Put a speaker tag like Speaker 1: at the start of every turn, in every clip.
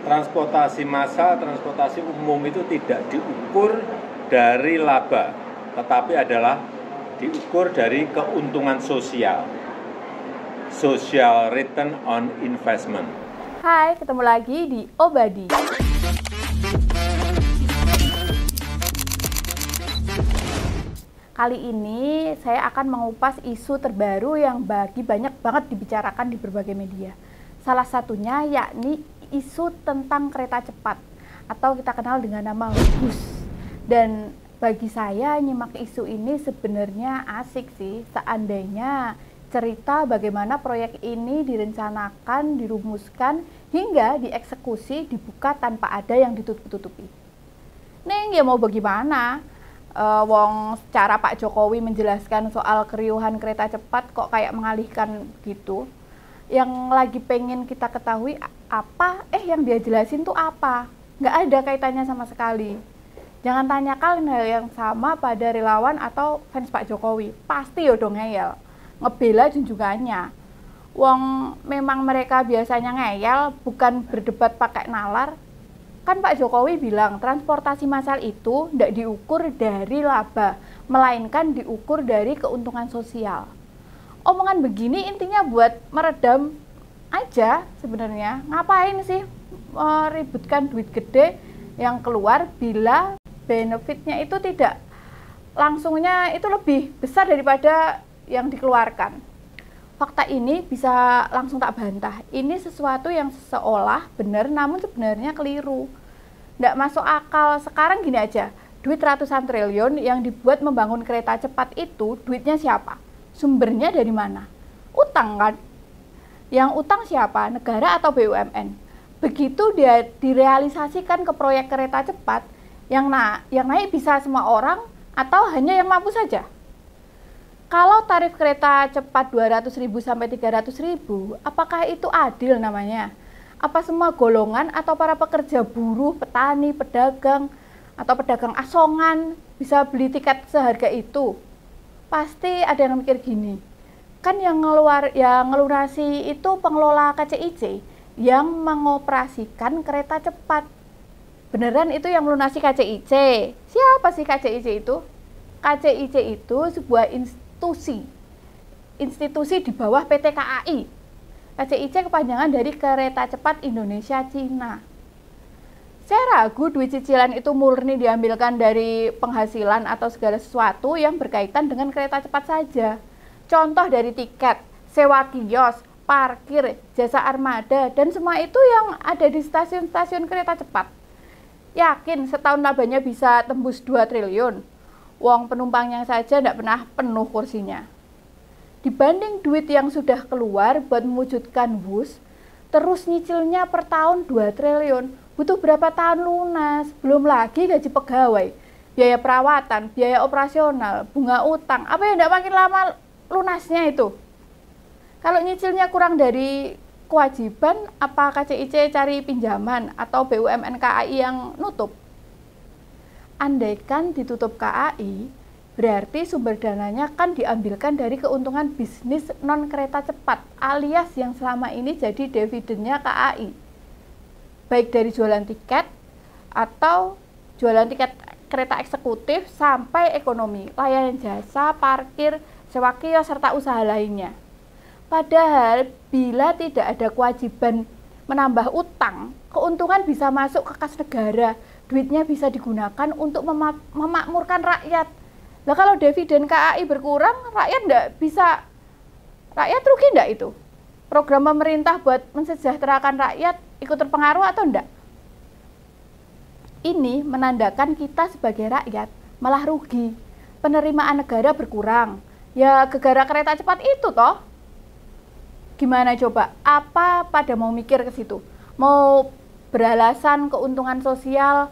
Speaker 1: transportasi massal, transportasi umum itu tidak diukur dari laba, tetapi adalah diukur dari keuntungan sosial. Social return on investment.
Speaker 2: Hai, ketemu lagi di Obadi. Kali ini saya akan mengupas isu terbaru yang banyak banget dibicarakan di berbagai media. Salah satunya yakni isu tentang kereta cepat atau kita kenal dengan nama bus. Dan bagi saya nyimak isu ini sebenarnya asik sih, seandainya cerita bagaimana proyek ini direncanakan, dirumuskan, hingga dieksekusi, dibuka tanpa ada yang ditutup-tutupi. Neng, ya mau bagaimana? Wong cara Pak Jokowi menjelaskan soal keriuhan kereta cepat kok kayak mengalihkan gitu. Yang lagi pengen kita ketahui apa? Yang dia jelasin tuh apa? Nggak ada kaitannya sama sekali. Jangan tanyakan hal yang sama pada relawan atau fans Pak Jokowi. Pasti udah ngeyel, ngebela junjungannya. Wong memang mereka biasanya ngeyel, bukan berdebat pakai nalar. Kan Pak Jokowi bilang transportasi massal itu tidak diukur dari laba, melainkan diukur dari keuntungan sosial. Omongan begini intinya buat meredam aja sebenarnya. Ngapain sih meributkan duit gede yang keluar bila benefitnya itu tidak langsungnya itu lebih besar daripada yang dikeluarkan. Fakta ini bisa langsung tak bantah. Ini sesuatu yang seolah benar namun sebenarnya keliru. Nggak masuk akal. Sekarang gini aja, duit ratusan triliun yang dibuat membangun kereta cepat itu, duitnya siapa? Sumbernya dari mana? Utang kan? Yang utang siapa? Negara atau BUMN? Begitu dia direalisasikan ke proyek kereta cepat, yang naik bisa semua orang atau hanya yang mampu saja? Kalau tarif kereta cepat 200.000 sampai 300.000, apakah itu adil namanya? Apa semua golongan atau para pekerja buruh, petani, pedagang, atau pedagang asongan bisa beli tiket seharga itu? Pasti ada yang mikir gini, kan yang ngelunasi itu pengelola KCIC yang mengoperasikan kereta cepat. Beneran itu yang melunasi KCIC? Siapa sih KCIC itu? KCIC itu sebuah institusi di bawah PT KAI. KCIC kepanjangan dari Kereta Cepat Indonesia Cina. Saya ragu duit cicilan itu murni diambilkan dari penghasilan atau segala sesuatu yang berkaitan dengan kereta cepat saja. Contoh dari tiket, sewa kios, parkir, jasa armada, dan semua itu yang ada di stasiun-stasiun kereta cepat. Yakin setahun labanya bisa tembus 2 triliun? Wong penumpangnya saja tidak pernah penuh kursinya. Dibanding duit yang sudah keluar buat mewujudkan bus, terus nyicilnya per tahun 2 triliun, butuh berapa tahun lunas? Belum lagi gaji pegawai, biaya perawatan, biaya operasional, bunga utang, apa yang tidak makin lama lunasnya itu? Kalau nyicilnya kurang dari kewajiban, apa KCIC cari pinjaman atau BUMN KAI yang nutup? Andaikan ditutup KAI, berarti sumber dananya kan diambilkan dari keuntungan bisnis non kereta cepat, alias yang selama ini jadi dividennya KAI. Baik dari jualan tiket atau jualan tiket kereta eksekutif sampai ekonomi, layanan jasa, parkir, sewa kios, serta usaha lainnya. Padahal bila tidak ada kewajiban menambah utang, keuntungan bisa masuk ke kas negara, duitnya bisa digunakan untuk memakmurkan rakyat. Nah, kalau dividen KAI berkurang, rakyat rugi enggak itu? Program pemerintah buat mensejahterakan rakyat ikut terpengaruh atau enggak? Ini menandakan kita sebagai rakyat malah rugi. Penerimaan negara berkurang. Ya gara-gara kereta cepat itu toh. Gimana coba? Apa pada mau mikir ke situ? Mau beralasan keuntungan sosial,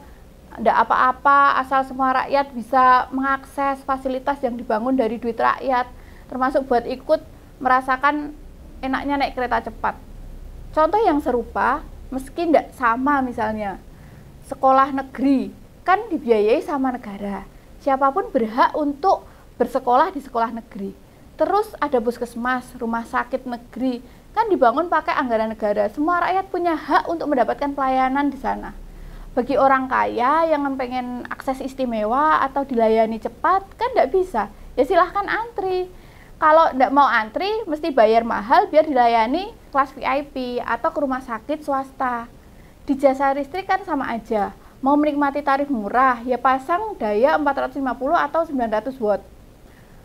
Speaker 2: tidak apa-apa asal semua rakyat bisa mengakses fasilitas yang dibangun dari duit rakyat, termasuk buat ikut merasakan enaknya naik kereta cepat. Contoh yang serupa, meski tidak sama misalnya, sekolah negeri kan dibiayai sama negara. Siapapun berhak untuk bersekolah di sekolah negeri. Terus ada puskesmas, rumah sakit negeri, Kan dibangun pakai anggaran negara. Semua rakyat punya hak untuk mendapatkan pelayanan di sana. Bagi orang kaya yang pengen akses istimewa atau dilayani cepat, kan tidak bisa. Ya silahkan antri. Kalau tidak mau antri, mesti bayar mahal biar dilayani kelas VIP atau ke rumah sakit swasta. Di jasa listrik kan sama aja. Mau menikmati tarif murah, ya pasang daya 450 atau 900 watt.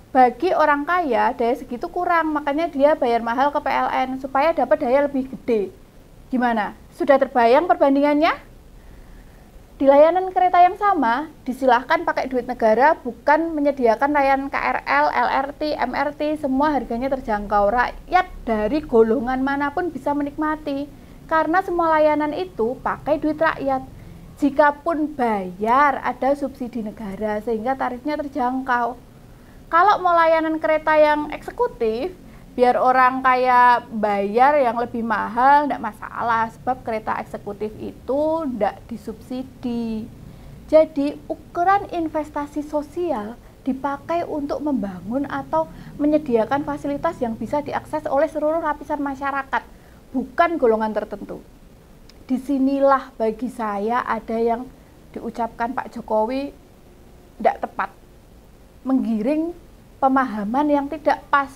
Speaker 2: Bagi orang kaya, daya segitu kurang, makanya dia bayar mahal ke PLN supaya dapat daya lebih gede. Gimana? Sudah terbayang perbandingannya? Di layanan kereta yang sama, disilahkan pakai duit negara, bukan menyediakan layanan KRL, LRT, MRT, semua harganya terjangkau. Rakyat dari golongan manapun bisa menikmati, karena semua layanan itu pakai duit rakyat. Jikapun bayar, ada subsidi negara, sehingga tarifnya terjangkau. Kalau mau layanan kereta yang eksekutif, biar orang kaya bayar yang lebih mahal, tidak masalah, sebab kereta eksekutif itu tidak disubsidi. Jadi ukuran investasi sosial dipakai untuk membangun atau menyediakan fasilitas yang bisa diakses oleh seluruh lapisan masyarakat, bukan golongan tertentu. Disinilah bagi saya ada yang diucapkan Pak Jokowi tidak tepat, menggiring pemahaman yang tidak pas.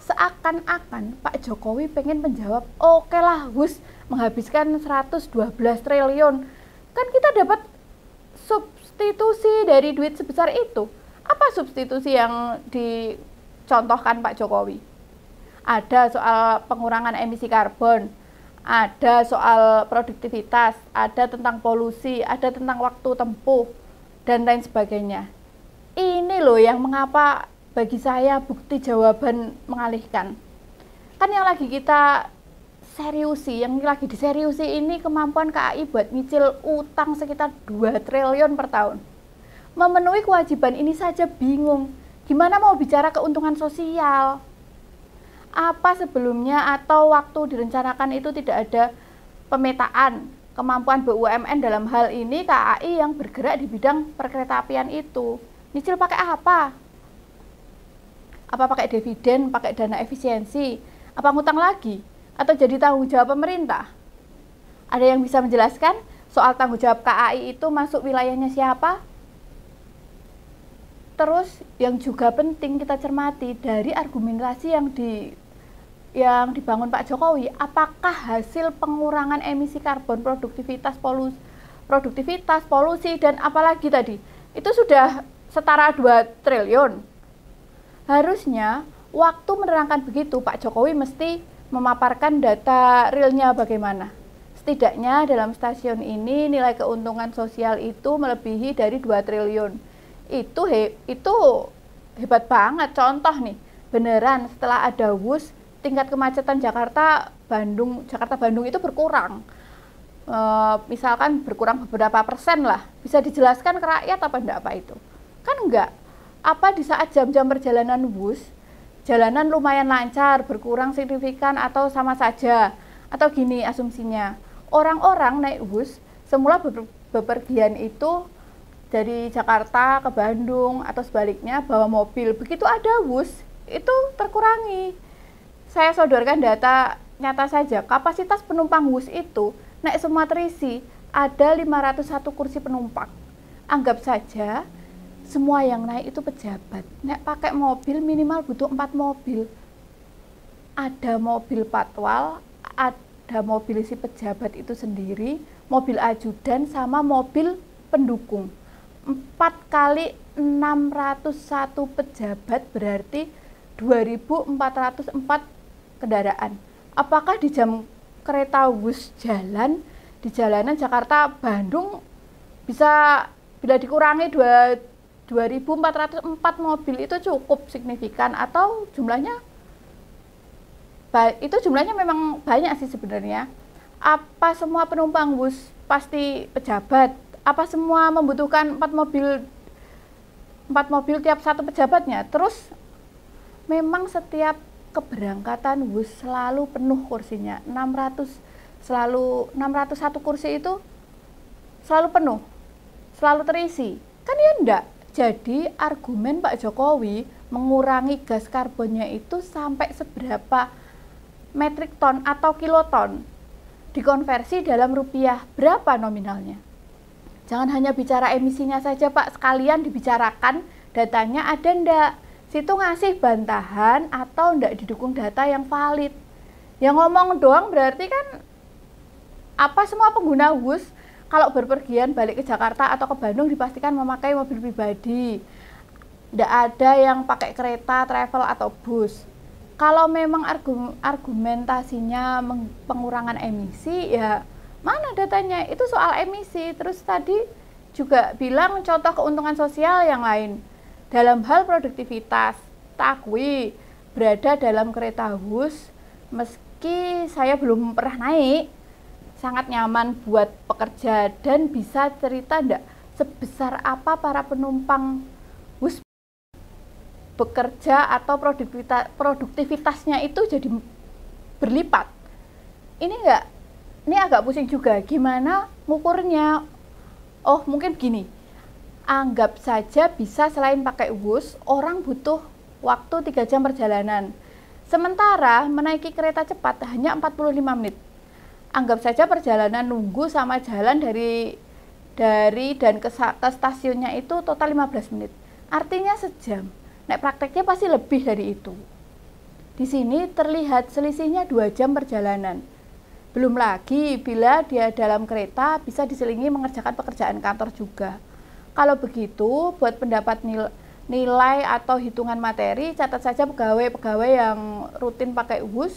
Speaker 2: Seakan-akan Pak Jokowi pengen menjawab, oke lah Gus, menghabiskan 112 triliun, kan kita dapat substitusi dari duit sebesar itu. Apa substitusi yang dicontohkan Pak Jokowi? Ada soal pengurangan emisi karbon, ada soal produktivitas, ada tentang polusi, ada tentang waktu tempuh, dan lain sebagainya. Ini loh yang mengapa bagi saya bukti jawaban mengalihkan. Kan yang lagi kita seriusi, yang lagi diseriusi ini kemampuan KAI buat nyicil utang sekitar 2 triliun per tahun. Memenuhi kewajiban ini saja bingung. Gimana mau bicara keuntungan sosial? Apa sebelumnya atau waktu direncanakan itu tidak ada pemetaan kemampuan BUMN dalam hal ini KAI yang bergerak di bidang perkeretaapian itu? Nyicil pakai apa? Apa pakai dividen, pakai dana efisiensi? Apa ngutang lagi? Atau jadi tanggung jawab pemerintah? Ada yang bisa menjelaskan soal tanggung jawab KAI itu masuk wilayahnya siapa? Terus yang juga penting kita cermati dari argumentasi yang dibangun Pak Jokowi, apakah hasil pengurangan emisi karbon, produktivitas, polusi, dan apalagi tadi, itu sudah setara 2 triliun. Harusnya waktu menerangkan begitu Pak Jokowi mesti memaparkan data realnya bagaimana. Setidaknya dalam stasiun ini nilai keuntungan sosial itu melebihi dari 2 triliun. Itu hebat banget. Contoh nih, beneran setelah ada WUS, tingkat kemacetan Jakarta Bandung itu berkurang. Misalkan berkurang beberapa persen lah. Bisa dijelaskan ke rakyat apa enggak apa itu? Kan enggak. Apa di saat jam-jam perjalanan WUS, jalanan lumayan lancar, berkurang signifikan atau sama saja? Atau gini asumsinya, orang-orang naik WUS semula bepergian itu dari Jakarta ke Bandung atau sebaliknya bawa mobil. Begitu ada WUS, itu terkurangi. Saya sodorkan data nyata saja, kapasitas penumpang WUS itu naik semua terisi, ada 501 kursi penumpang. Anggap saja semua yang naik itu pejabat. Naik pakai mobil minimal butuh 4 mobil. Ada mobil patwal, ada mobil si pejabat itu sendiri, mobil ajudan sama mobil pendukung. 4 kali 601 pejabat berarti 2.404 kendaraan. Apakah di jam kereta WUS jalan di jalanan Jakarta Bandung bisa bila dikurangi 2.404 mobil itu cukup signifikan atau jumlahnya memang banyak sih sebenarnya. Apa semua penumpang WUS pasti pejabat? Apa semua membutuhkan 4 mobil tiap satu pejabatnya? Terus memang setiap keberangkatan WUS selalu penuh kursinya, 601 kursi itu selalu penuh, selalu terisi. Kan ya enggak. Jadi argumen Pak Jokowi mengurangi gas karbonnya itu sampai seberapa metrik ton atau kiloton dikonversi dalam rupiah, berapa nominalnya? Jangan hanya bicara emisinya saja Pak, sekalian dibicarakan datanya ada ndak, situ ngasih bantahan atau ndak didukung data yang valid. Yang ngomong doang berarti kan semua pengguna WUS kalau berpergian balik ke Jakarta atau ke Bandung dipastikan memakai mobil pribadi. Ndak ada yang pakai kereta, travel atau bus. Kalau memang argumentasinya pengurangan emisi, ya mana datanya? Itu soal emisi. Terus tadi juga bilang contoh keuntungan sosial yang lain. Dalam hal produktivitas, tak akui berada dalam kereta WUS, meski saya belum pernah naik, sangat nyaman buat pekerja. Dan bisa cerita enggak sebesar apa para penumpang WUS bekerja atau produktivitasnya itu jadi berlipat. Ini agak pusing juga, gimana ngukurnya? Oh mungkin gini, anggap saja bisa selain pakai WUS, orang butuh waktu 3 jam perjalanan. Sementara menaiki kereta cepat hanya 45 menit. Anggap saja perjalanan nunggu sama jalan dari dan ke stasiunnya itu total 15 menit. Artinya sejam. Nek prakteknya pasti lebih dari itu. Di sini terlihat selisihnya 2 jam perjalanan. Belum lagi bila dia dalam kereta bisa diselingi mengerjakan pekerjaan kantor juga. Kalau begitu, buat pendapat nilai atau hitungan materi, catat saja pegawai-pegawai yang rutin pakai WUS.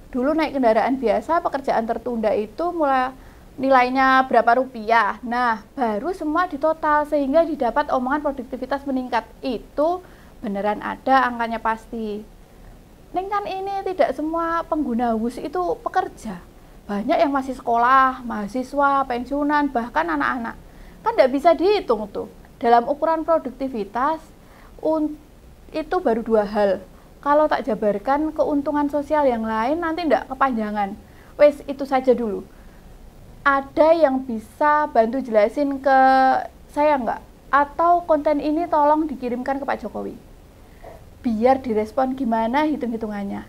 Speaker 2: Dulu naik kendaraan biasa, pekerjaan tertunda itu mulai nilainya berapa rupiah. Nah, baru semua ditotal sehingga didapat omongan produktivitas meningkat. Itu beneran ada angkanya pasti. Kan ini tidak semua pengguna WUS itu pekerja. Banyak yang masih sekolah, mahasiswa, pensiunan, bahkan anak-anak. Kan tidak bisa dihitung tuh. Dalam ukuran produktivitas, itu baru 2 hal. Kalau tak jabarkan keuntungan sosial yang lain nanti tidak kepanjangan. Wes, itu saja dulu. Ada yang bisa bantu jelasin ke saya nggak? Atau konten ini tolong dikirimkan ke Pak Jokowi. Biar direspon gimana hitung-hitungannya.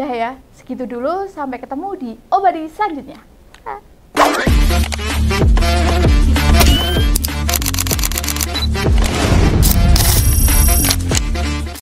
Speaker 2: Dah ya, segitu dulu. Sampai ketemu di Obadi selanjutnya.